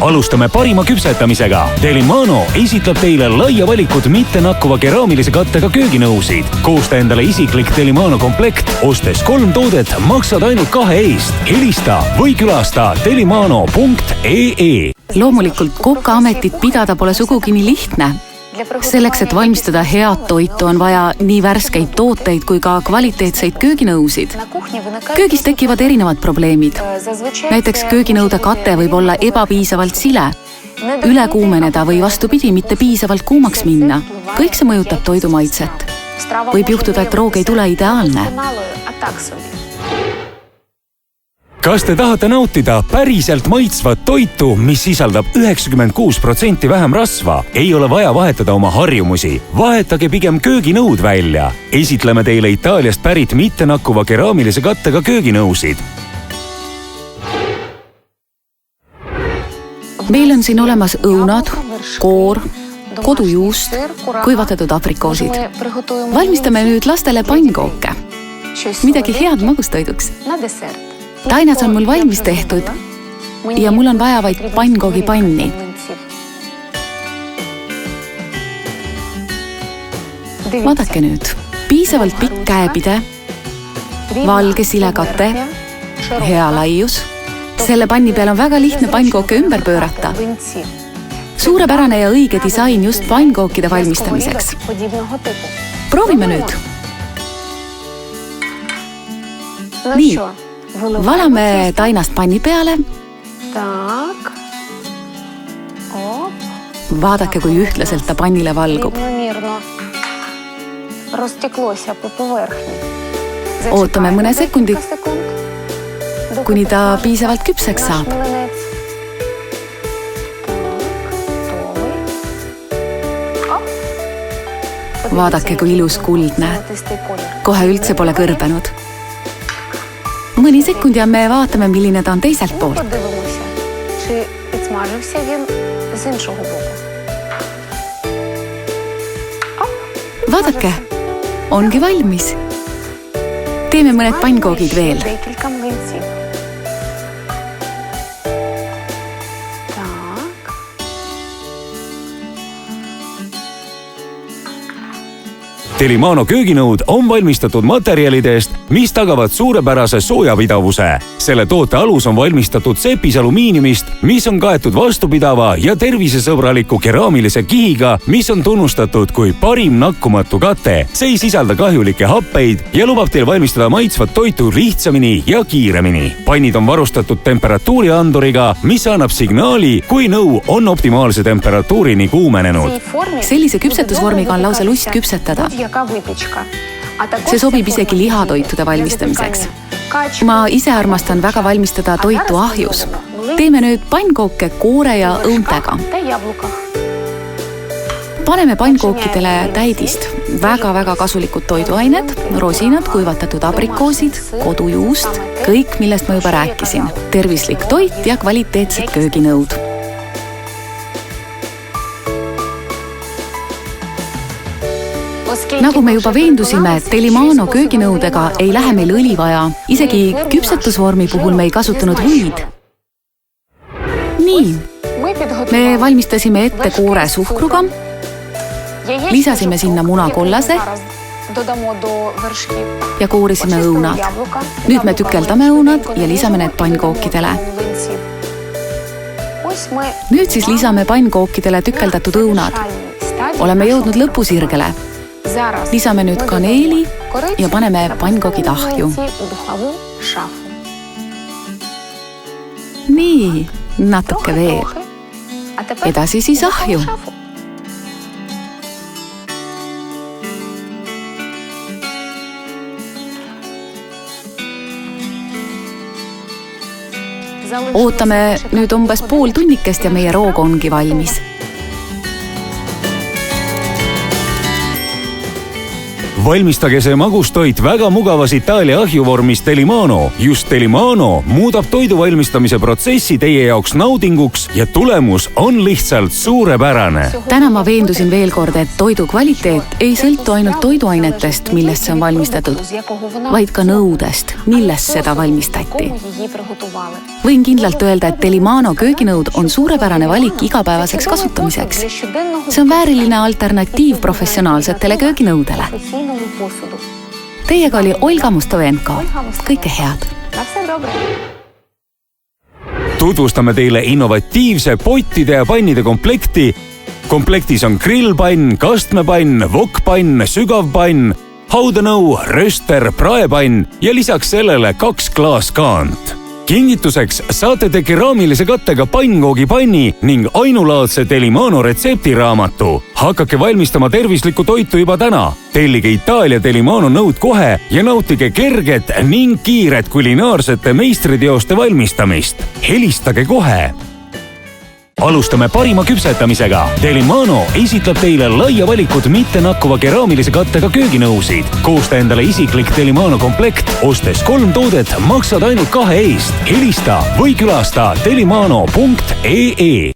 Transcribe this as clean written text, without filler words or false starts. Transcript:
Alustame parima küpsetamisega. Delimano esitleb teile laia valikut mitte nakkuva keraamilise kattega kööginõusid. Koosta endale isiklik Delimano komplekt. Ostes 3 toodet maksad ainult 2 eest. Helista või külasta delimano.ee. Loomulikult Kokaametit pidada pole sugugi nii lihtne. Selleks, et valmistada head toitu, on vaja nii värskeid tooteid kui ka kvaliteetseid kööginõusid. Köögis tekivad erinevad probleemid. Näiteks kööginõude kate võib olla ebapiisavalt sile, üle kuumeneda või vastupidi mitte piisavalt kuumaks minna. Kõik see mõjutab toidu maitset. Võib juhtuda, et roog ei tule ideaalne. Kas te tahate nautida päriselt maitsvat toitu, mis sisaldab 96% vähem rasva? Ei ole vaja vahetada oma harjumusi. Vahetage pigem kööginõud välja. Esitleme teile Itaaliast pärit mitte nakkuva keraamilise kattega kööginõusid. Meil on siin olemas õunad, koor, kodujuust, kuivatatud aprikoosid. Valmistame nüüd lastele pannkooke. Midagi head magustoiduks. Tainas on mul valmis tehtud ja mul on vaja vaid pannkoogipanni. Vaadake nüüd. Piisavalt pikk käepide, valge silekate, hea laius. Selle panni peal on väga lihtne pannkooke ümber pöörata. Suurepärane ja õige disain just pannkookide valmistamiseks. Proovime nüüd. Nii. Valame tainast panni peale. Vaadake, kui ühtlaselt ta pannile valgub. Ootame mõne sekundi, kuni ta piisavalt küpseks saab. Vaadake, kui ilus kuldne. Kohe üldse pole kõrbenud. Mõni sekundi ja me vaatame, milline ta on teiselt poolt. Vaadake, ongi valmis. Teeme mõned pannkoogid veel. Delimano kööginõud on valmistatud materjalidest, mis tagavad suurepärase soojapidavuse. Selle toote alus on valmistatud sepis alumiiniumist, mis on kaetud vastupidava ja tervisesõbraliku keraamilise kihiga, mis on tunnustatud kui parim nakkumatu kate. See ei sisalda kahjulikke happeid ja lubab teil valmistada maitsvat toitu lihtsamini ja kiiremini. Pannid on varustatud temperatuurianduriga, mis annab signaali, kui nõu on optimaalse temperatuurini kuumenenud. Sellise küpsetusvormiga on lausa lust küpsetada. See sobib isegi lihatoitude valmistamiseks. Ma ise armastan väga valmistada toitu ahjus. Teeme nüüd pannkooke koore ja õuntega. Paneme pannkookidele täidist. Väga kasulikud toiduained, rosinad, kuivatatud aprikoosid, kodujuust, kõik, millest ma juba rääkisin. Tervislik toit ja kvaliteetsed kööginõud. Nagu me juba veendusime, Delimano kööginõudega ei lähe meil õli vaja. Isegi küpsetusvormi puhul me ei kasutanud võid. Nii, me valmistasime ette koore suhkruga, lisasime sinna munakollase ja koorisime õunad. Nüüd me tükeldame õunad ja lisame need pannkookidele. Nüüd siis lisame pannkookidele tükeldatud õunad. Oleme jõudnud lõpusirgele. Lisame nüüd kaneeli ja paneme pannkoogid ahju. Nii, natuke veel. Edasi siis ahju. Ootame nüüd umbes pool tunnikest ja meie roog ongi valmis. valmistage see magustoit väga mugavas Itaalia ahjuvormis Telimano. Just Telimano muudab toidu valmistamise protsessi teie jaoks naudinguks ja tulemus on lihtsalt suurepärane. Täna ma veendusin veel kord, et toidu kvaliteet ei sõltu ainult toiduainetest, millest see on valmistatud, vaid ka nõudest, millest seda valmistati. Võin kindlalt öelda, et Telimano kööginõud on suurepärane valik igapäevaseks kasutamiseks. See on vääriline alternatiiv professionaalsetele kööginõudele. Teiega oli Olga Mustovenko. Kõike head! Tutvustame teile innovatiivse pottide ja pannide komplekti. Komplektis on grillpann, kastmepann, wokpann, sügavpann, haudanõu, röster, praepann ja lisaks sellele 2 klaaskaant. Kingituseks saate te keraamilise kattega pannkoogipanni ning ainulaadse Telimano retseptiraamatu. Hakake valmistama tervislikku toitu juba täna. Tellige Itaalia Telimano nõud kohe ja nautige kerget ning kiiret kulinaarsete meistriteoste valmistamist. Helistage kohe! Alustame parima küpsetamisega. Telimano esitleb teile laia valikut mitte nakkuva keraamilise kattega kööginõusid. Koosta endale isiklik Telimano komplekt. Ostes 3 toodet maksad ainult 2 eest. Helista või külasta telimano.ee.